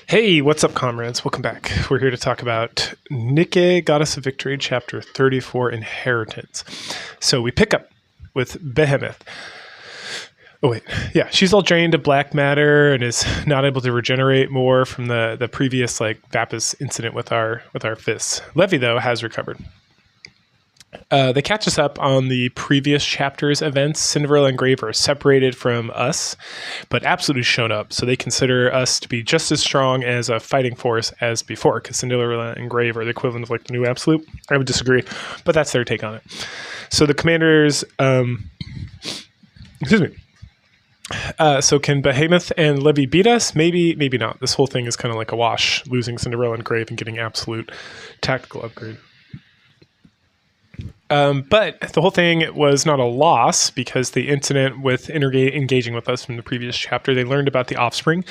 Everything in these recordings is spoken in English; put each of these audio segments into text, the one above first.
Hey, what's up, comrades? Welcome back. We're here to talk about Nikke, Goddess of Victory, Chapter 34, Inheritance. So we pick up with Behemoth. Oh, wait. Yeah, she's all drained of black matter and is not able to regenerate more from the previous, Vapis incident with our fists. Levi, though, has recovered. They catch us up on the previous chapter's events. Cinderella and Grave are separated from us, but Absolute has shown up, so they consider us to be just as strong as a fighting force as before, because Cinderella and Grave are the equivalent of the new Absolute. I would disagree, but that's their take on it. So the commanders, excuse me. So can Behemoth and Levi beat us? Maybe, maybe not. This whole thing is kind of like a wash, losing Cinderella and Grave and getting Absolute tactical upgrade. But the whole thing was not a loss because the incident with engaging with us from the previous chapter, they learned about the offspring,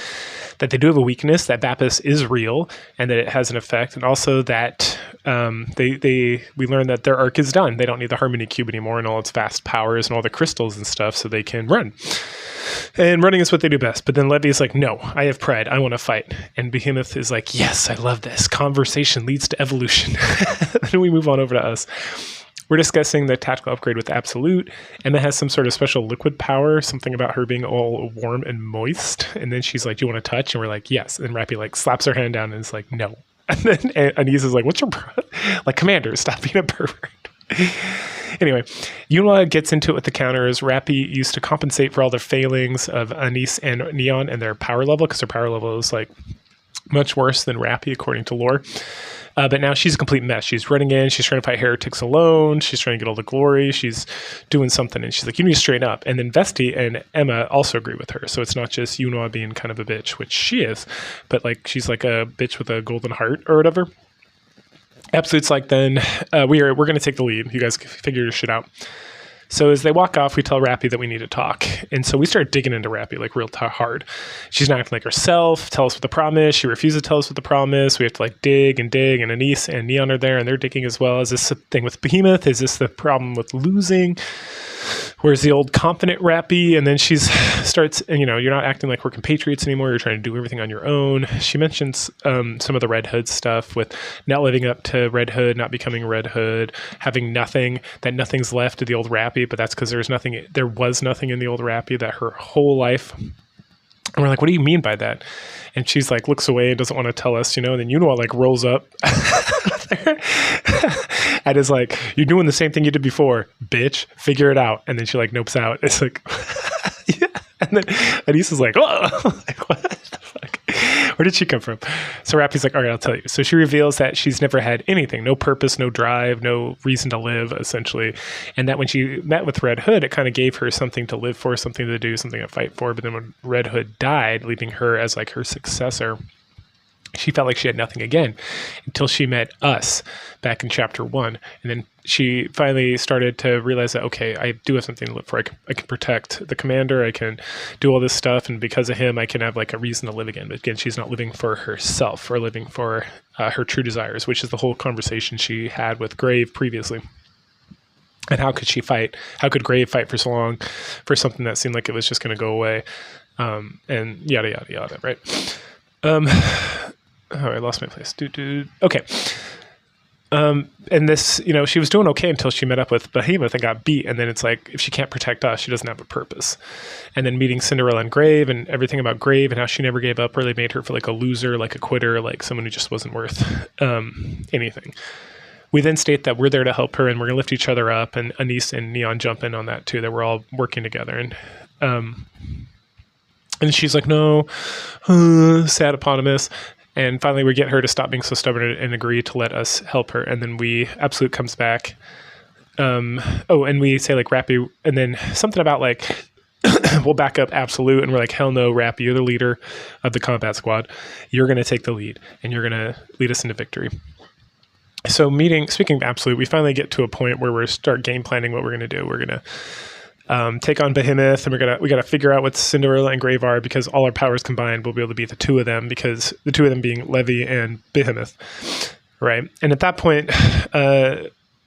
that they do have a weakness, that Vapis is real, and that it has an effect, and also that we learned that their arc is done. They don't need the Harmony Cube anymore and all its vast powers and all the crystals and stuff, so they can run. And running is what they do best. But then Levi is like, no, I have pride. I want to fight. And Behemoth is like, yes, I love this. Conversation leads to evolution. Then we move on over to us. We're discussing the tactical upgrade with Absolute. Emma has some sort of special liquid power, something about her being all warm and moist. And then she's like, do you want to touch? And we're like, yes. And Rapi slaps her hand down and is like, no. And then Anise is like, what's your Commander, stop being a pervert. Anyway, Yunwa gets into it with the counters. Rapi used to compensate for all the failings of Anise and Neon and their power level, because their power level is much worse than Rapi according to lore. But now she's a complete mess. She's running in. She's trying to fight heretics alone. She's trying to get all the glory. She's doing something. And she's like, you need to straighten up. And then Vesti and Emma also agree with her. So it's not just Yunwa being kind of a bitch, which she is, but she's like a bitch with a golden heart or whatever. Absolute's like, then we're going to take the lead. You guys figure your shit out. So as they walk off, we tell Rapi that we need to talk. And so we start digging into Rapi real hard. She's not acting like herself. Tell us what the problem is. She refuses to tell us what the problem is. We have to dig and dig. And Anise and Neon are there and they're digging as well. Is this a thing with Behemoth? Is this the problem with losing? Where's the old confident Rapi? And then she starts, and you're not acting like we're compatriots anymore. You're trying to do everything on your own. She mentions some of the Red Hood stuff with not living up to Red Hood, not becoming Red Hood, having nothing, that nothing's left of the old Rapi, but that's because there was nothing in the old Rapi that her whole life. And we're like, what do you mean by that? And she's looks away and doesn't want to tell us, and then Yunwa rolls up and is like, you're doing the same thing you did before, bitch, figure it out. And then she nopes out. It's yeah. And then Anise is like, oh, what the fuck? Where did she come from? So Rapi's like, all right, I'll tell you. So she reveals that she's never had anything, no purpose, no drive, no reason to live, essentially. And that when she met with Red Hood, it kind of gave her something to live for, something to do, something to fight for. But then when Red Hood died, leaving her as her successor, she felt like she had nothing again until she met us back in chapter 1. And then she finally started to realize that, okay, I do have something to live for. I can protect the commander. I can do all this stuff. And because of him, I can have a reason to live again. But again, she's not living for herself or living for her true desires, which is the whole conversation she had with Grave previously. And how could she fight? How could Grave fight for so long for something that seemed like it was just going to go away? And yada, yada, yada, right? Oh, I lost my place. Okay. And this, she was doing okay until she met up with Behemoth and got beat. And then it's if she can't protect us, she doesn't have a purpose. And then meeting Cinderella and Grave and everything about Grave and how she never gave up, really made her feel like a loser, like a quitter, like someone who just wasn't worth anything. We then state that we're there to help her and we're going to lift each other up. And Anise and Neon jump in on that too, that we're all working together. And she's like, no, sad eponymous. And finally, we get her to stop being so stubborn and agree to let us help her. And then Absolute comes back. And we say Rapi, and then something about we'll back up Absolute. And we're like, hell no, Rapi, you're the leader of the combat squad. You're going to take the lead and you're going to lead us into victory. So speaking of Absolute, we finally get to a point where we start game planning what we're going to do. We're going to take on Behemoth, and we got to figure out what Cinderella and Grave are, because all our powers combined will be able to beat the two of them, because the two of them being Levi and Behemoth, right? And at that point,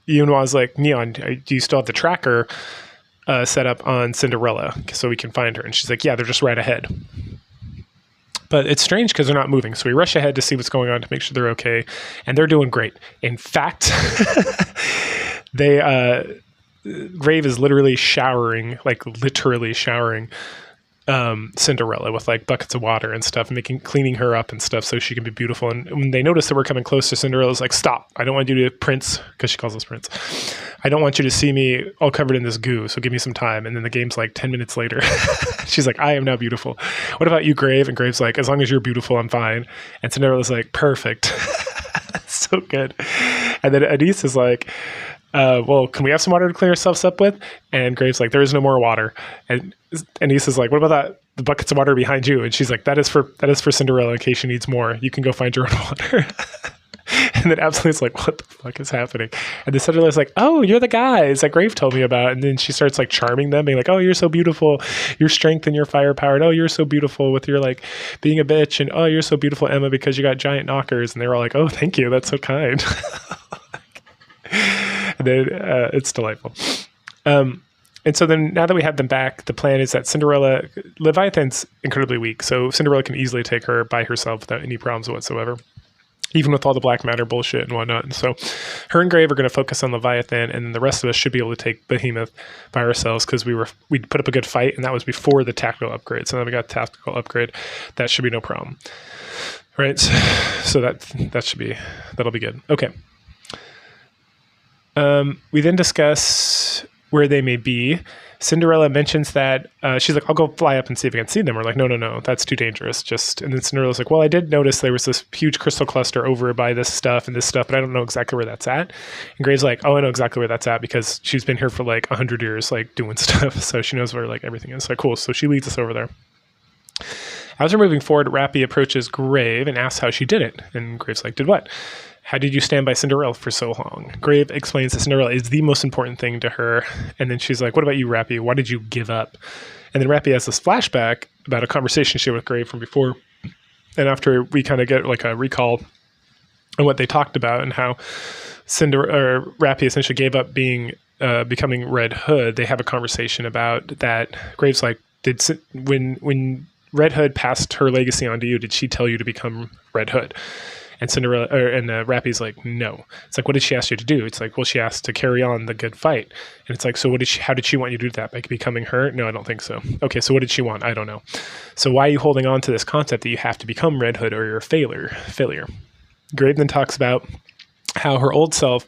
Yunwa's like, Neon, do you still have the tracker set up on Cinderella so we can find her? And she's like, yeah, they're just right ahead. But it's strange because they're not moving. So we rush ahead to see what's going on to make sure they're okay. And they're doing great. In fact, Grave is literally showering Cinderella with like buckets of water and stuff, cleaning her up and stuff so she can be beautiful. And when they notice that we're coming close to Cinderella's like, stop, I don't want you to Prince, because she calls us Prince. I don't want you to see me all covered in this goo, so give me some time. And then the game's like 10 minutes later. She's like, I am now beautiful. What about you, Grave? And Grave's like, as long as you're beautiful, I'm fine. And Cinderella's like, perfect. So good. And then Anise is like, well, can we have some water to clean ourselves up with? And Grave's like, there is no more water. And Anise is like, what about that? The buckets of water behind you? And she's like, that is for Cinderella in case she needs more. You can go find your own water. And then Absolute's like, what the fuck is happening? And then Cinderella's like, oh, you're the guys that Grave told me about. And then she starts like charming them, being like, oh, you're so beautiful. Your strength and your firepower. And oh, you're so beautiful with your like being a bitch. And oh, you're so beautiful, Emma, because you got giant knockers. And they were all like, oh, thank you. That's so kind. And then it's delightful. And so then now that we have them back, the plan is that Leviathan's incredibly weak. So Cinderella can easily take her by herself without any problems whatsoever, even with all the black matter bullshit and whatnot. And so her and Grave are going to focus on Leviathan, and then the rest of us should be able to take Behemoth by ourselves because we put up a good fight, and that was before the tactical upgrade. So now we got the tactical upgrade. That should be no problem. Right? So that'll be good. Okay. We then discuss where they may be. Cinderella mentions that she's like, I'll go fly up and see if I can see them. We're like, no, that's too dangerous. And then Cinderella's like, well, I did notice there was this huge crystal cluster over by this stuff, but I don't know exactly where that's at. And Grave's like, oh, I know exactly where that's at because she's been here for like 100 years, like doing stuff. So she knows where like everything is. Like, cool. So she leads us over there. As we're moving forward, Rapi approaches Grave and asks how she did it. And Grave's like, did what? How did you stand by Cinderella for so long? Grave explains that Cinderella is the most important thing to her. And then she's like, what about you, Rapi? Why did you give up? And then Rapi has this flashback about a conversation she had with Grave from before. And after we kind of get like a recall on what they talked about and how Rapi essentially gave up becoming Red Hood, they have a conversation about that. Grave's like, when Red Hood passed her legacy on to you, did she tell you to become Red Hood? And Rapi's like, no. It's like, what did she ask you to do? It's like, well, she asked to carry on the good fight. And it's like, so how did she want you to do that? By becoming her? No, I don't think so. Okay, so what did she want? I don't know. So why are you holding on to this concept that you have to become Red Hood or you're a failure? Grave then talks about how her old self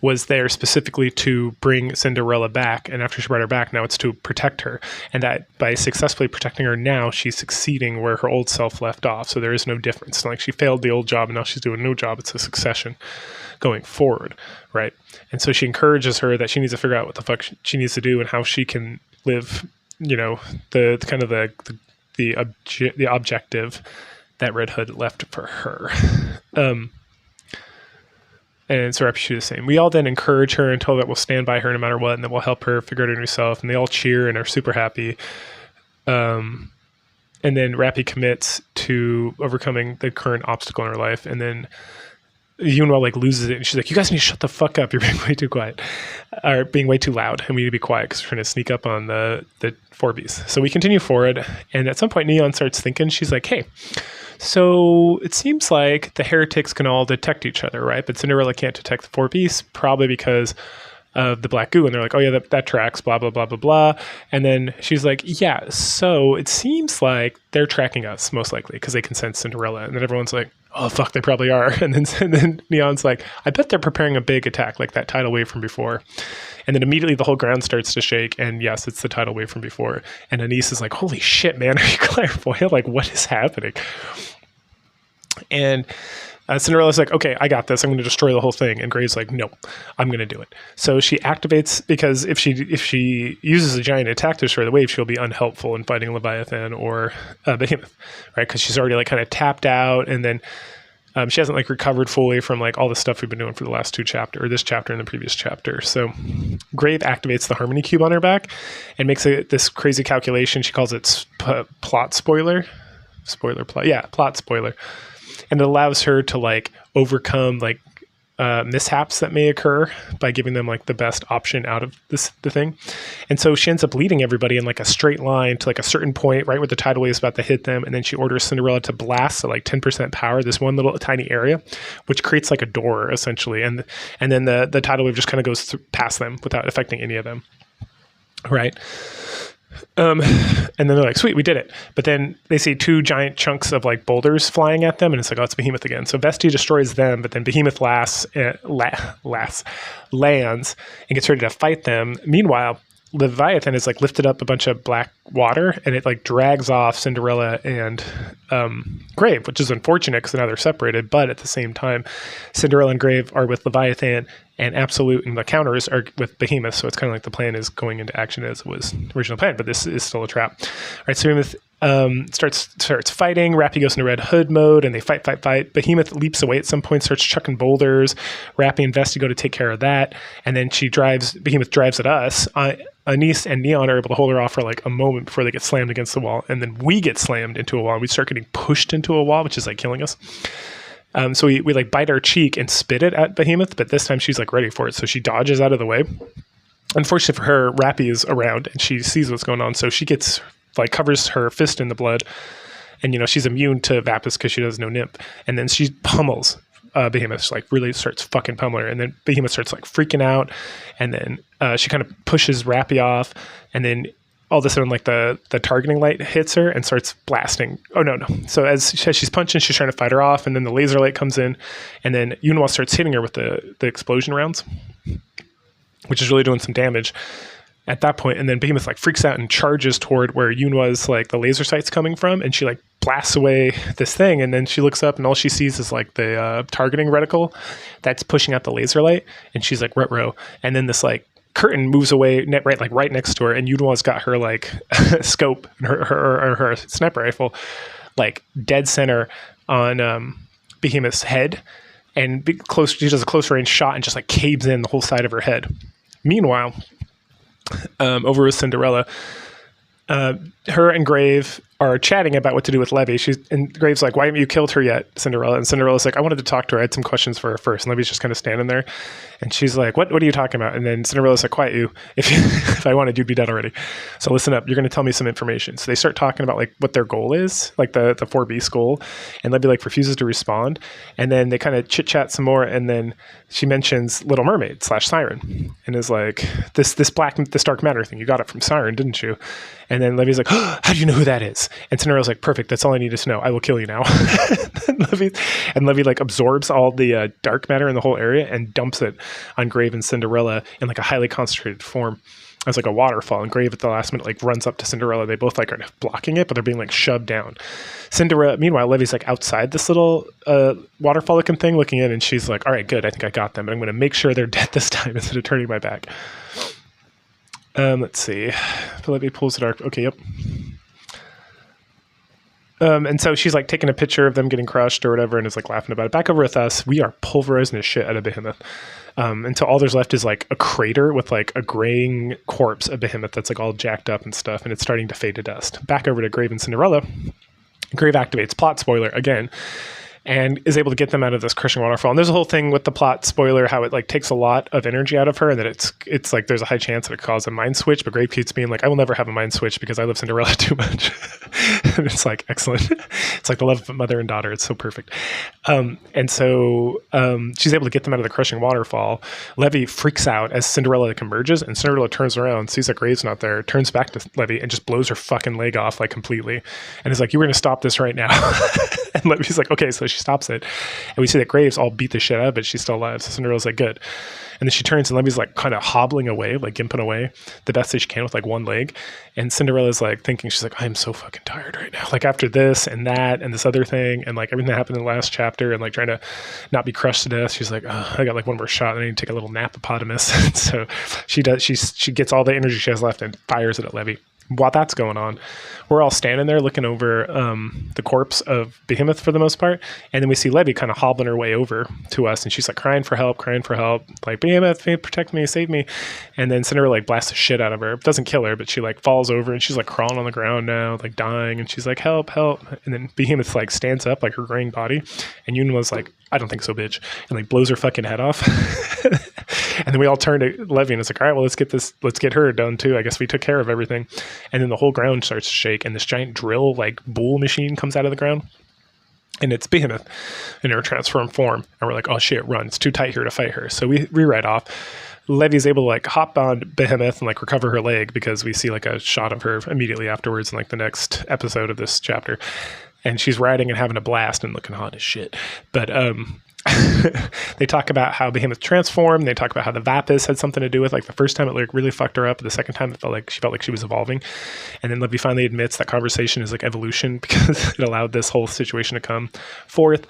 was there specifically to bring Cinderella back. And after she brought her back, now it's to protect her. And that by successfully protecting her now, she's succeeding where her old self left off. So there is no difference. It's like she failed the old job and now she's doing a new job. It's a succession going forward, right? And so she encourages her that she needs to figure out what the fuck she needs to do and how she can live, the kind of the objective that Red Hood left for her. And so Rapi should do the same. We all then encourage her and tell her that we'll stand by her no matter what and that we'll help her figure it out herself. And they all cheer and are super happy. And then Rapi commits to overcoming the current obstacle in her life. And then Yunwa like loses it. And she's like, you guys need to shut the fuck up. You're being way too quiet. Or being way too loud. And we need to be quiet because we're trying to sneak up on the 4Bs. So we continue forward. And at some point, Neon starts thinking, she's like, hey, so it seems like the heretics can all detect each other, right? But Cinderella can't detect the 4 beasts, probably because of the black goo. And they're like, oh yeah, that tracks, blah, blah, blah, blah, blah. And then she's like, yeah, so it seems like they're tracking us, most likely, because they can sense Cinderella. And then everyone's like, oh, fuck, they probably are. And then Neon's like, I bet they're preparing a big attack, like that tidal wave from before. And then immediately the whole ground starts to shake. And yes, it's the tidal wave from before. And Anise is like, holy shit, man, are you clairvoyant? Like, what is happening? And Cinderella's like, okay, I got this. I'm going to destroy the whole thing. And Grave's like, no, I'm going to do it. So she activates, because if she uses a giant attack to destroy the wave, she'll be unhelpful in fighting Leviathan or Behemoth, right? Because she's already like kind of tapped out, and then she hasn't like recovered fully from like all the stuff we've been doing for the last 2 chapters, or this chapter and the previous chapter. So Grave activates the Harmony Cube on her back and makes this crazy calculation. She calls it plot spoiler. Plot spoiler. And it allows her to like overcome like mishaps that may occur by giving them like the best option out of the thing. And so she ends up leading everybody in like a straight line to like a certain point right where the tidal wave is about to hit them. And then she orders Cinderella to blast at like 10% power, this one little tiny area, which creates like a door essentially. And then the tidal wave just kind of goes past them without affecting any of them. Right. And then they're like, sweet, we did it. But then they see two giant chunks of like boulders flying at them. And it's like, oh, it's Behemoth again. So Vesti destroys them, but then Behemoth lands and gets ready to fight them. Meanwhile, Leviathan is like lifted up a bunch of black water and it like drags off Cinderella and Grave, which is unfortunate because now they're separated. But at the same time, Cinderella and Grave are with Leviathan and Absolute and the counters are with Behemoth. So it's kind of like the plan is going into action as it was original plan, but this is still a trap. All right, so Behemoth starts fighting. Rapi goes into Red Hood mode and they fight. Behemoth leaps away at some point, starts chucking boulders. Rapi and Vesti go to take care of that. And then Behemoth drives at us. Anise and Neon are able to hold her off for like a moment before they get slammed against the wall. And then we get slammed into a wall. We start getting pushed into a wall, which is like killing us. So we like bite our cheek and spit it at Behemoth, but this time she's like ready for it. So she dodges out of the way. Unfortunately for her, Rapi is around and she sees what's going on. So she gets like covers her fist in the blood. And, you know, she's immune to Vapus because she does no nymph. And then she pummels Behemoth. She like really starts fucking pummeling her. And then Behemoth starts like freaking out. And then she kind of pushes Rapi off. And then all of a sudden, like the targeting light hits her and starts blasting. Oh, no. So as she's punching, she's trying to fight her off. And then the laser light comes in. And then Yunwa starts hitting her with the explosion rounds, which is really doing some damage at that point. And then Behemoth like freaks out and charges toward where Yunwa's like the laser sight's coming from. And she like blasts away this thing. And then she looks up and all she sees is like the targeting reticle that's pushing out the laser light. And she's like, ruh-roh. And then this like curtain moves away right next to her, and Yunwa's got her like scope and her sniper rifle like dead center on Behemoth's head, and she does a close range shot and just like caves in the whole side of her head. Meanwhile, over with Cinderella, her and Grave are chatting about what to do with Levy. And Grave's like, why haven't you killed her yet, Cinderella? And Cinderella's like, I wanted to talk to her. I had some questions for her first. And Levy's just kind of standing there. And she's like, what are you talking about? And then Cinderella's like, quiet you. If I wanted, you'd be dead already. So listen up. You're going to tell me some information. So they start talking about like what their goal is, like the 4B goal. And Levy like refuses to respond. And then they kind of chit chat some more. And then she mentions Little Mermaid / Siren and is like, this dark matter thing, you got it from Siren, didn't you? And then Levy's like, oh, how do you know who that is? And Cinderella's like, perfect. That's all I needed to know. I will kill you now. and Levy like absorbs all the dark matter in the whole area and dumps it on Grave and Cinderella in like a highly concentrated form as like a waterfall. And Grave at the last minute like runs up to Cinderella. They both like are blocking it, but they're being like shoved down. Meanwhile, Levy's like outside this little waterfall looking thing looking in, and she's like, all right, good. I think I got them, but I'm going to make sure they're dead this time instead of turning my back. Let's see. Levy pulls the dark. Okay, yep. And so she's like taking a picture of them getting crushed or whatever and is like laughing about it. Back over with us, we are pulverizing the shit out of Behemoth. Until all there's left is like a crater with like a graying corpse of Behemoth that's like all jacked up and stuff, and it's starting to fade to dust. Back over to Grave and Cinderella. Grave activates plot spoiler again and is able to get them out of this crushing waterfall. And there's a whole thing with the plot spoiler, how it like takes a lot of energy out of her, and that it's like there's a high chance that it causes a mind switch. But Grave keeps being like, I will never have a mind switch because I love Cinderella too much. And it's like excellent. It's like the love of a mother and daughter. It's so perfect. And so she's able to get them out of the crushing waterfall. Levy freaks out as Cinderella emerges, and Cinderella turns around, sees that Grave's not there, turns back to Levy and just blows her fucking leg off like completely, and is like, you were gonna stop this right now. And Levy's like, okay. So she stops it, and we see that Graves all beat the shit out of it. She's still alive. So Cinderella's like, good. And then she turns, and Levy's like kind of hobbling away, like gimping away the best that she can with like one leg. And Cinderella's like thinking, she's like, I'm so fucking tired right now. Like after this and that and this other thing and like everything that happened in the last chapter and like trying to not be crushed to death. She's like, oh, I got like one more shot and I need to take a little napopotamus. So she gets all the energy she has left and fires it at Levy. while that's going on, we're all standing there looking over the corpse of Behemoth for the most part. And then we see Levy kind of hobbling her way over to us. And she's like crying for help, like, Behemoth, protect me, save me. And then Cinderella like blasts the shit out of her. Doesn't kill her, but she like falls over and she's like crawling on the ground now, like dying. And she's like, help, help. And then Behemoth like stands up, like her graying body. And Yuna's like, I don't think so, bitch. And like blows her fucking head off. And then we all turn to Levy and it's like, all right, well, let's get her done too. I guess we took care of everything. And then the whole ground starts to shake and this giant drill like bull machine comes out of the ground. And it's Behemoth in her transformed form. And we're like, oh shit, run. It's too tight here to fight her. So we ride off. Levy's able to like hop on Behemoth and like recover her leg because we see like a shot of her immediately afterwards in like the next episode of this chapter. And she's riding and having a blast and looking hot as shit. But they talk about how Behemoth transformed. They talk about how the Vapis had something to do with, like, the first time it like really fucked her up. The second time it felt like she was evolving. And then Levy finally admits that conversation is like evolution because it allowed this whole situation to come forth.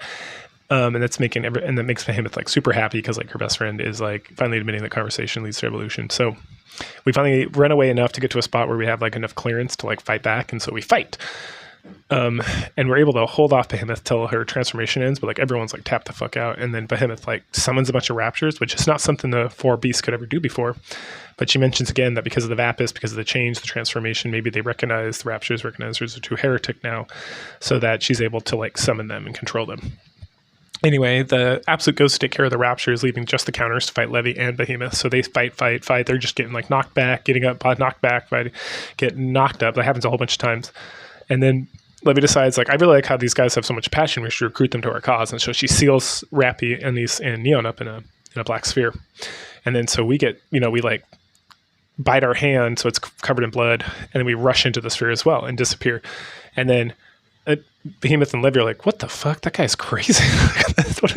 And that makes Behemoth like super happy because like her best friend is like finally admitting that conversation leads to evolution. So we finally run away enough to get to a spot where we have like enough clearance to like fight back. And so we fight. And we're able to hold off Behemoth till her transformation ends, but like everyone's like tapped the fuck out. And then Behemoth like summons a bunch of raptors, which is not something the four beasts could ever do before. But she mentions again that because of the Vapis, because of the change, the transformation, maybe they the raptors recognize her as a true heretic now, so that she's able to like summon them and control them. Anyway, the Absolute goes to take care of the raptors, leaving just the counters to fight Levy and Behemoth. So they fight. They're just getting like knocked back, getting up, knocked back, get knocked up. That happens a whole bunch of times. And then Levy decides, like, I really like how these guys have so much passion. We should recruit them to our cause. And so she seals Rapi and Neon up in a black sphere. And then so we get, we like bite our hand so it's covered in blood. And then we rush into the sphere as well and disappear. And then Behemoth and Levy are like, what the fuck? That guy's crazy. What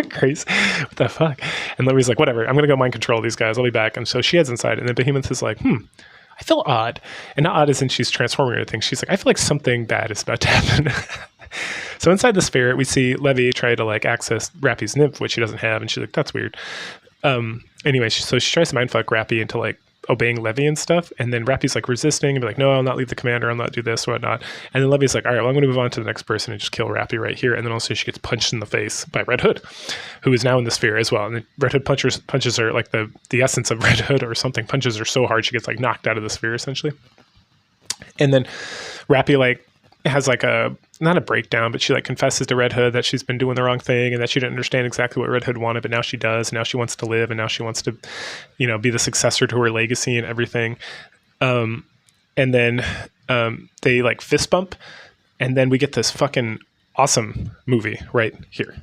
the fuck? And Levy's like, whatever, I'm going to go mind control these guys. I'll be back. And so she heads inside. And then Behemoth is like, I feel odd. And not odd as in she's transforming or anything. She's like, I feel like something bad is about to happen. So inside the sphere, we see Levy try to like access Rapi's nymph, which she doesn't have. And she's like, that's weird. Anyway, so she tries to mindfuck Rapi into like obeying Levy and stuff. And then Rapi's like resisting and be like, no, I'll not leave the commander. I'll not do this or whatnot. And then Levy's like, all right, well, I'm going to move on to the next person and just kill Rapi right here. And then also she gets punched in the face by Red Hood, who is now in the sphere as well. And then Red Hood punches her, like the essence of Red Hood or something, punches her so hard she gets like knocked out of the sphere essentially. And then Rapi like has like not a breakdown, but she like confesses to Red Hood that she's been doing the wrong thing and that she didn't understand exactly what Red Hood wanted, but now she does. Now she wants to live and now she wants to, be the successor to her legacy and everything. And then they like fist bump and then we get this fucking awesome movie right here.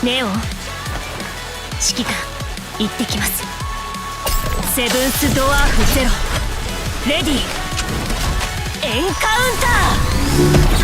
ネオン指揮官行ってきます。セブンスドワーフゼロレディーエンカウンター。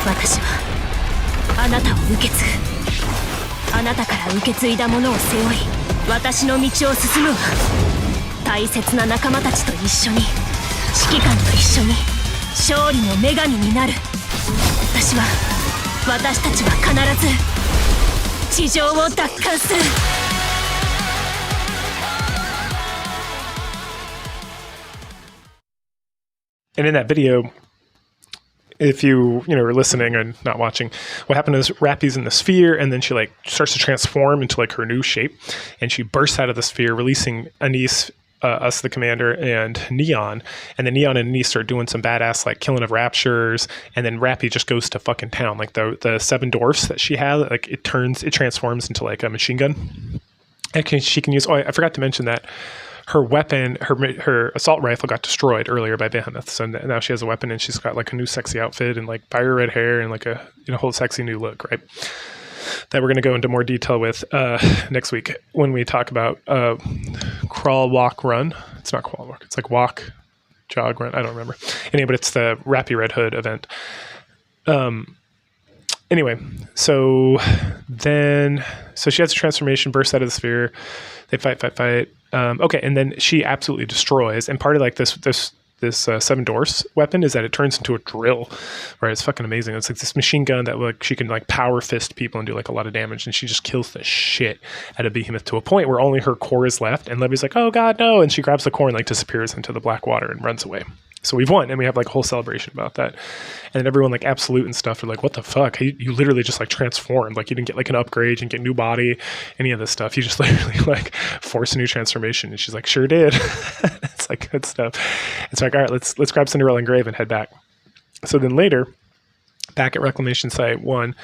私はあなたを受け継ぐ。あなたから受け継いだものを背負い私の道を進むわ。大切な仲間たちと一緒に指揮官と一緒に勝利の女神になる。私たちは必ず地上を奪還する。And in that video, if you are listening and not watching, what happened is Rapi's in the sphere, and then she like starts to transform into like her new shape, and she bursts out of the sphere, releasing Anise, us the commander, and Neon, and then Neon and Anise start doing some badass like killing of raptures, and then Rapi just goes to fucking town. Like the 7 dwarfs that she had, like it transforms into like a machine gun. And she can use. Oh, I forgot to mention that her weapon, her assault rifle got destroyed earlier by Behemoth, so now she has a weapon, and she's got like a new sexy outfit and like fire red hair and like a whole sexy new look, right? That we're going to go into more detail with next week when we talk about crawl, walk, run. It's not crawl, walk. It's like walk, jog, run. I don't remember. Anyway, but it's the Rapi Red Hood event. Anyway, so she has a transformation, bursts out of the sphere. They fight. Okay, and then she absolutely destroys. And part of like this 7 dwarfs weapon is that it turns into a drill, right? It's fucking amazing. It's like this machine gun that like she can like power fist people and do like a lot of damage, and she just kills the shit out of Behemoth to a point where only her core is left, and Levy's like, oh god, no, and she grabs the core and like disappears into the black water and runs away. So we've won, and we have like a whole celebration about that. And then everyone like Absolute and stuff are like, what the fuck? You literally just like transformed. Like you didn't get like an upgrade, you didn't get new body, any of this stuff. You just literally like forced a new transformation. And she's like, sure did. It's like good stuff. It's like, all right, let's grab Cinderella and Grave and head back. So then later, back at Reclamation Site 1,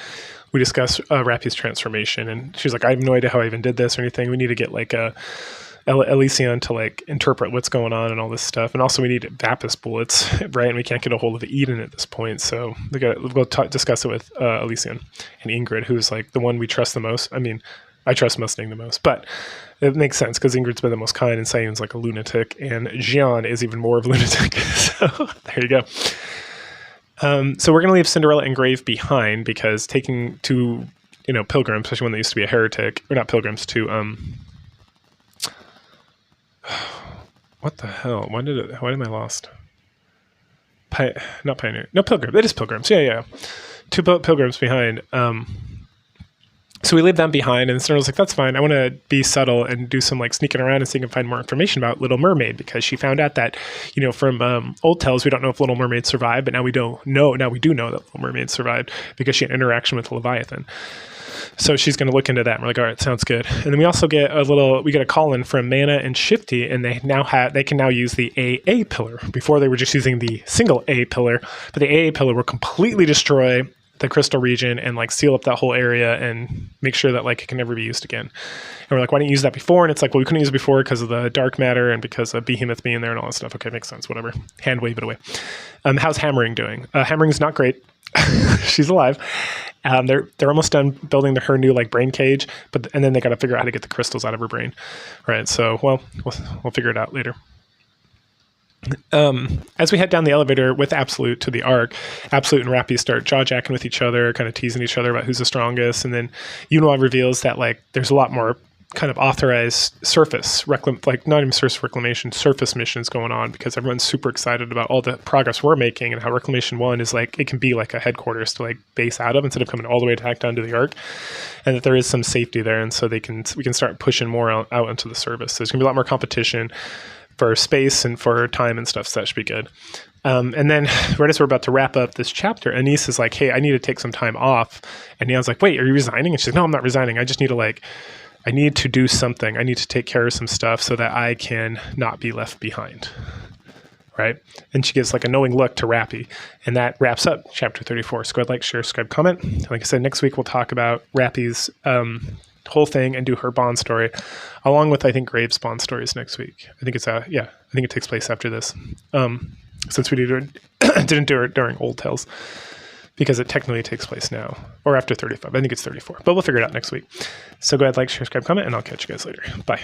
we discuss Rapi's transformation. And she's like, I have no idea how I even did this or anything. We need to get like a Elysion to like interpret what's going on and all this stuff, and also we need Vapus bullets, right? And we can't get a hold of Eden at this point, so we'll discuss it with Elysion and Ingrid, who's like the one we trust the most. I mean, I trust Mustang the most, but it makes sense because Ingrid's been the most kind, and Sayun's like a lunatic, and Jian is even more of a lunatic. So there you go. So we're gonna leave Cinderella and Grave behind because taking two pilgrims, especially one that used to be a heretic, or not pilgrims, to what the hell? Why am I lost? Not Pioneer. No, Pilgrim. It is Pilgrims. Yeah. 2 pilgrims behind. So we leave them behind, and Cinderella's like, that's fine. I want to be subtle and do some like sneaking around and see if I can find more information about Little Mermaid, because she found out that, from old tales, we don't know if Little Mermaid survived, but now we do know that Little Mermaid survived because she had an interaction with Leviathan. So she's going to look into that. And we're like, all right, sounds good. And then we also get a call in from Mana and Shifty, and they can now use the AA pillar. Before they were just using the single A pillar, but the AA pillar will completely destroy the crystal region and like seal up that whole area and make sure that like it can never be used again. And we're like, why didn't you use that before? And it's like, well, we couldn't use it before because of the dark matter and because of Behemoth being there and all that stuff. Okay, makes sense. Whatever. Hand wave it away. How's Hammering doing? Hammering's not great. She's alive. They're almost done building her new like brain cage, and then they got to figure out how to get the crystals out of her brain, right? So we'll figure it out later. As we head down the elevator with Absolute to the Ark, Absolute and Rapi start jaw-jacking with each other, kind of teasing each other about who's the strongest, and then Yunwa reveals that like there's a lot more kind of authorized surface reclamation surface missions going on because everyone's super excited about all the progress we're making and how Reclamation 1 is like, it can be like a headquarters to like base out of instead of coming all the way back down to the Ark, and that there is some safety there, and so we can start pushing more out into the service. So there's gonna be a lot more competition for space and for time and stuff, so that should be good. And then right as we're about to wrap up this chapter, Anise is like, hey, I need to take some time off, and Neon's like, wait, are you resigning? And she's like, no, I'm not resigning. I just need to I need to do something. I need to take care of some stuff so that I can not be left behind, right? And she gives like a knowing look to Rapi, and that wraps up chapter 34. So go ahead, like, share, subscribe, comment. And like I said, next week we'll talk about Rapi's whole thing and do her Bond story, along with I think Grave's Bond stories next week. I think it takes place after this, since we didn't do it during Old Tales, because it technically takes place now, or after 35. I think it's 34, but we'll figure it out next week. So go ahead, like, share, subscribe, comment, and I'll catch you guys later. Bye.